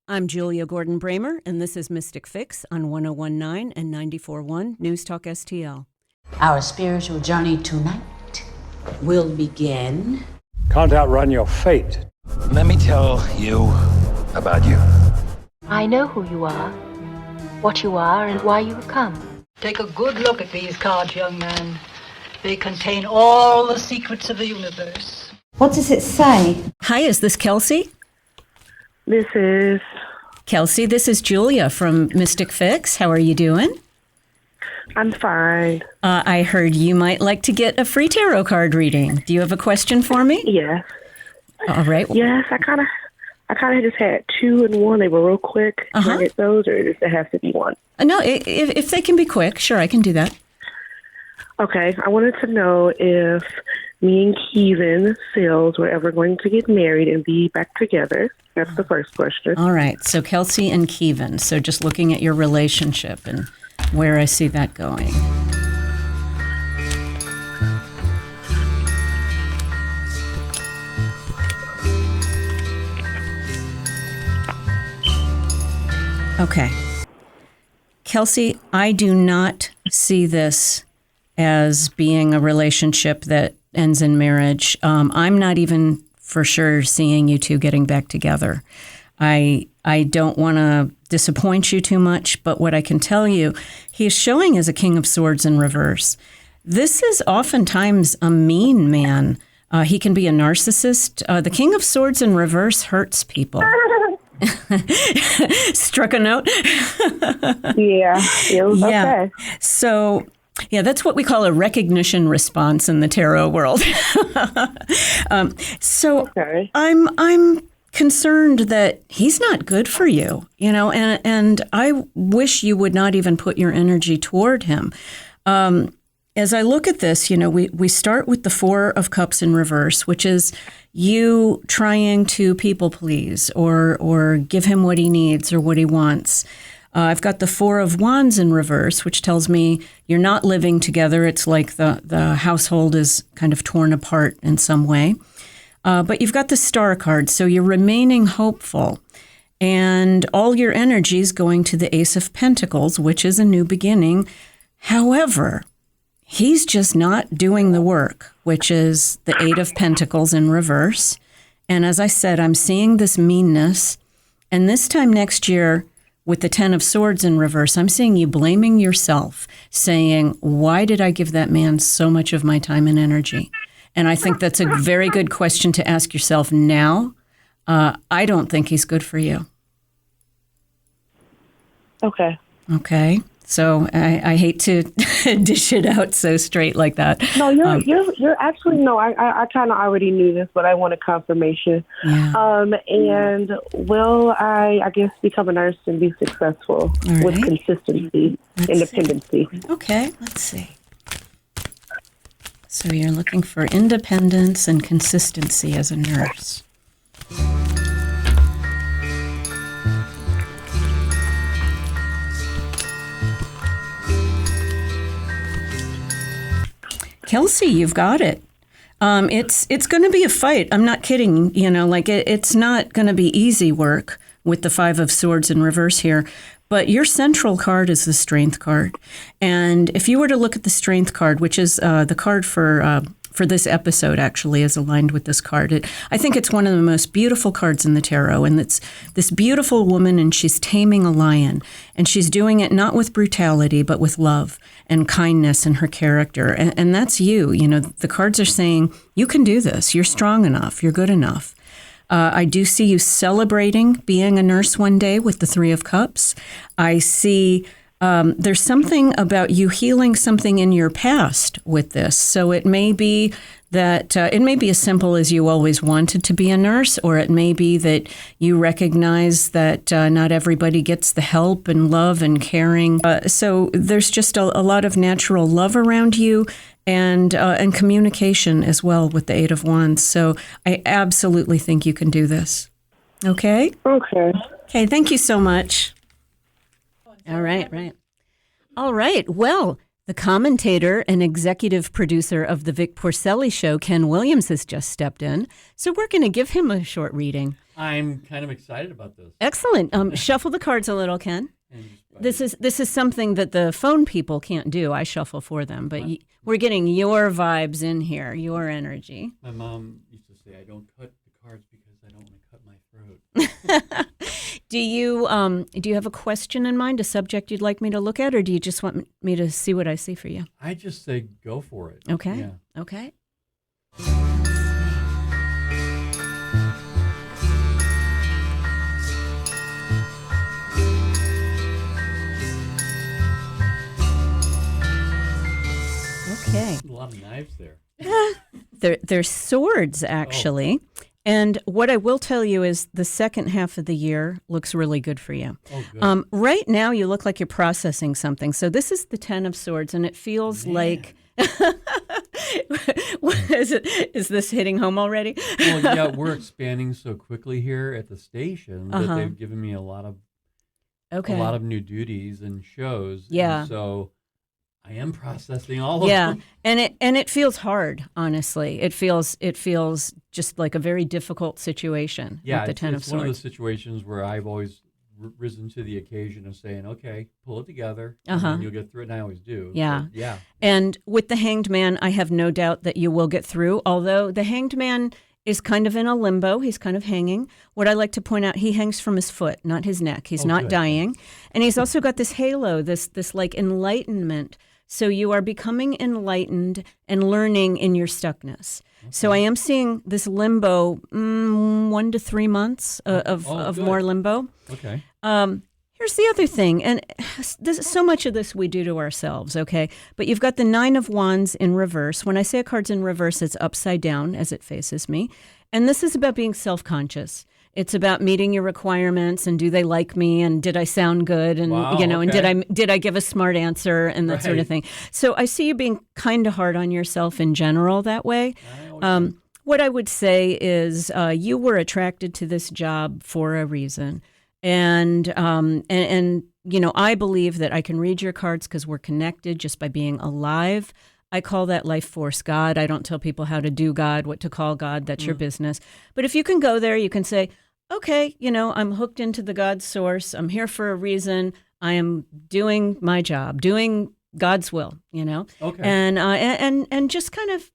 I'm Julia Gordon-Bramer, and this is Mystic Fix on 101.9 and 94.1 NewsTalkSTL. Our spiritual journey tonight will begin. Can't outrun your fate. Let me tell you about you. I know who you are, what you are, and why you have come. Take a good look at these cards, young man. They contain all the secrets of the universe. What does it say? Hi, is this Kelsey? This is... Kelsey, this is Julia from Mystic Fix. How are you doing? I'm fine. I heard you might like to get a free tarot card reading. Do you have a question for me? Yes. All right. Yes, I kind of just had two and one. They were real quick. Can I get those, or does it have to be one? No, if they can be quick, sure, I can do that. Okay. I wanted to know if me and Kevin Sales were ever going to get married and be back together. That's the first question. All right. So Kelsey and Kevin. So just looking at your relationship and where I see that going. Okay. Kelsey, I do not see this as being a relationship that ends in marriage. I'm not even for sure seeing you two getting back together. I don't want to disappoint you too much, but what I can tell you, he's showing as a King of Swords in reverse. This is oftentimes a mean man. He can be a narcissist. The King of Swords in reverse hurts people. Struck a note? Yeah. Okay. So... yeah, that's what we call a recognition response in the tarot world. Okay. I'm concerned that he's not good for you, and I wish you would not even put your energy toward him. As I look at this, we start with the Four of Cups in reverse, which is you trying to people please or give him what he needs or what he wants. I've got the Four of Wands in reverse, which tells me you're not living together. It's like the household is kind of torn apart in some way. But you've got the Star card, so you're remaining hopeful. And all your energy is going to the Ace of Pentacles, which is a new beginning. However, he's just not doing the work, which is the Eight of Pentacles in reverse. And as I said, I'm seeing this meanness. And this time next year, with the Ten of Swords in reverse, I'm seeing you blaming yourself, saying, why did I give that man so much of my time and energy? And I think that's a very good question to ask yourself now. I don't think he's good for you. Okay. Okay. So I hate to dish it out so straight like that. No, you're actually, no, I kind of already knew this, but I wanted confirmation. Yeah. And will I guess, become a nurse and be successful with consistency, independency? Okay, let's see. So you're looking for independence and consistency as a nurse. Kelsey, you've got it. It's going to be a fight. I'm not kidding. It's not going to be easy work with the Five of Swords in reverse here. But your central card is the Strength card. And if you were to look at the Strength card, which is the card for this episode actually is aligned with this card. I think it's one of the most beautiful cards in the tarot. And it's this beautiful woman, and she's taming a lion. And she's doing it not with brutality, but with love and kindness in her character. And that's you. The cards are saying, you can do this. You're strong enough. You're good enough. I do see you celebrating being a nurse one day with the Three of Cups. I see there's something about you healing something in your past with this. So it may be that it may be as simple as you always wanted to be a nurse, or it may be that you recognize that not everybody gets the help and love and caring. So there's just a lot of natural love around you. And communication as well with the Eight of Wands. So I absolutely think you can do this. Okay? Okay. Okay, thank you so much. All right. All right, well, the commentator and executive producer of the Vic Porcelli Show, Ken Williams, has just stepped in. So we're going to give him a short reading. I'm kind of excited about this. Excellent. Shuffle the cards a little, Ken. This is something that the phone people can't do. I shuffle for them, but we're getting your vibes in here, your energy. My mom used to say, "I don't cut the cards because I don't want to cut my throat." Do you have a question in mind, a subject you'd like me to look at, or do you just want me to see what I see for you? I just say go for it. Okay. Yeah. Okay. Okay. A lot of knives there. They're swords, actually. Oh. And what I will tell you is the second half of the year looks really good for you. Oh, good. Right now, you look like you're processing something. So this is the 10 of Swords, and it feels like... Is this hitting home already? Well, yeah, we're expanding so quickly here at the station that they've given me a lot of new duties and shows. Yeah. And so I am processing all of them. Yeah, and it feels hard. Honestly, it feels just like a very difficult situation. Yeah, with the 10 of it's Swords. one of those situations where I've always risen to the occasion of saying, "Okay, pull it together, and then you'll get through it." And I always do. Yeah, but, yeah. And with the Hanged Man, I have no doubt that you will get through. Although the Hanged Man is kind of in a limbo. He's kind of hanging. What I like to point out, he hangs from his foot, not his neck. He's not dying. And he's also got this halo, this like enlightenment. So you are becoming enlightened and learning in your stuckness. Okay. So I am seeing this limbo, 1 to 3 months of more limbo. Okay. Here's the other thing, and so much of this we do to ourselves, okay? But you've got the 9 of Wands in reverse. When I say a card's in reverse, it's upside down as it faces me. And this is about being self-conscious. It's about meeting your requirements and do they like me and did I sound good and and did I give a smart answer and that sort of thing. So I see you being kind of hard on yourself in general that way. What I would say is you were attracted to this job for a reason. And I believe that I can read your cards because we're connected just by being alive. I call that life force God. I don't tell people how to do God, what to call God. That's your business. But if you can go there, you can say, okay, I'm hooked into the God source. I'm here for a reason. I am doing my job, doing God's will, Okay. And just kind of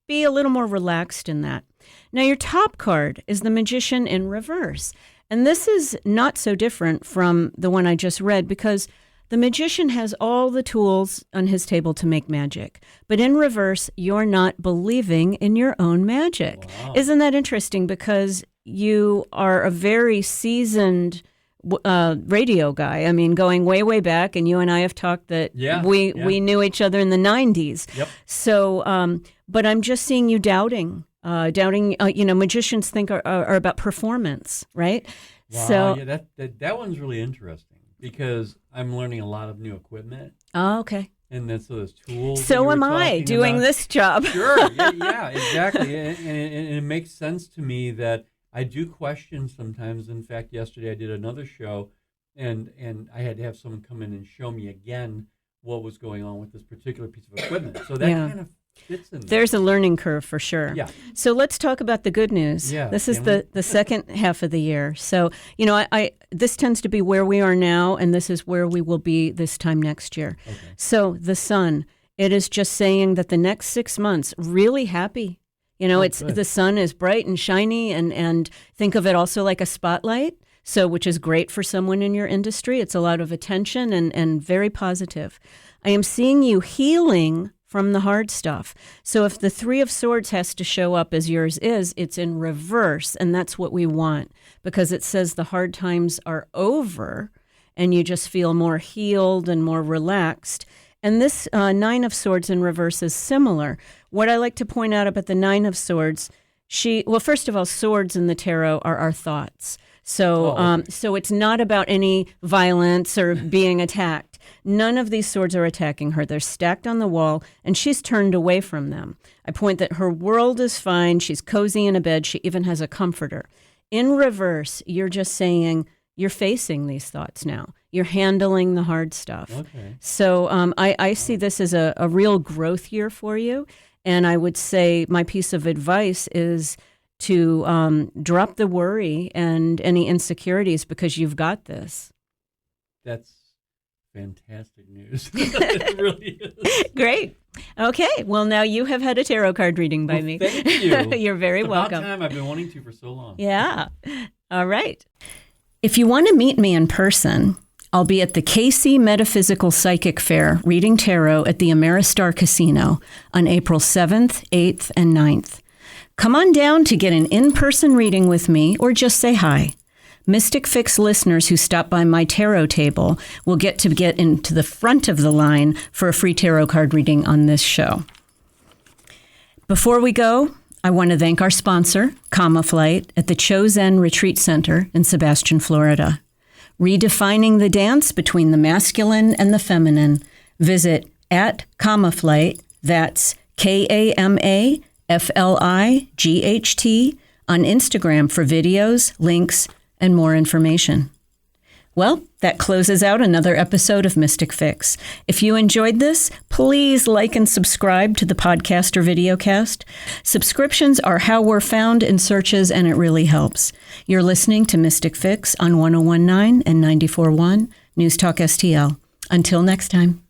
be a little more relaxed in that. Now, your top card is the Magician in reverse. And this is not so different from the one I just read because the magician has all the tools on his table to make magic. But in reverse, you're not believing in your own magic. Wow. Isn't that interesting? Because you are a very seasoned radio guy. I mean, going way, way back, and you and I have talked that we knew each other in the 90s. Yep. So, but I'm just seeing you doubting. Magicians think are about performance, right? Wow, so that one's really interesting because I'm learning a lot of new equipment. Oh, okay. And that's those tools. So am I doing this job. Sure. Yeah, exactly. And it makes sense to me that I do question sometimes. In fact, yesterday I did another show, and I had to have someone come in and show me again what was going on with this particular piece of equipment. So that kind of fits in there. There's a learning curve for sure. Yeah. So let's talk about the good news. Yeah. This is the second half of the year. So, I this tends to be where we are now, and this is where we will be this time next year. Okay. So the sun, it is just saying that the next 6 months, really happy. The sun is bright and shiny, and think of it also like a spotlight. So, which is great for someone in your industry. It's a lot of attention and very positive. I am seeing you healing from the hard stuff. So if the 3 of Swords has to show up as yours is, it's in reverse, and that's what we want because it says the hard times are over and you just feel more healed and more relaxed. And this 9 of Swords in reverse is similar. What I like to point out about the 9 of Swords, first of all, swords in the tarot are our thoughts. So, so it's not about any violence or being attacked. None of these swords are attacking her. They're stacked on the wall, and she's turned away from them. I point that her world is fine. She's cozy in a bed. She even has a comforter. In reverse, you're just saying you're facing these thoughts now. You're handling the hard stuff. Okay. So I see this as a real growth year for you, and I would say my piece of advice is to drop the worry and any insecurities because you've got this. That's fantastic news. It really is. Great. Okay. Well, now you have had a tarot card reading by me. Thank you. You're very It's welcome. About time. I've been wanting to for so long. Yeah. All right. If you want to meet me in person, I'll be at the KC Metaphysical Psychic Fair reading tarot at the Ameristar Casino on April 7th, 8th, and 9th. Come on down to get an in-person reading with me or just say hi. Mystic Fix listeners who stop by my tarot table will get into the front of the line for a free tarot card reading on this show. Before we go, I want to thank our sponsor, Comma Flight, at the Chosen Retreat Center in Sebastian, Florida. Redefining the dance between the masculine and the feminine. Visit at Comma Flight, that's KAMAFLIGHT, on Instagram for videos, links, and more information. Well, that closes out another episode of Mystic Fix. If you enjoyed this, please like and subscribe to the podcast or videocast. Subscriptions are how we're found in searches, and it really helps. You're listening to Mystic Fix on 101.9 and 94.1 News Talk STL. Until next time.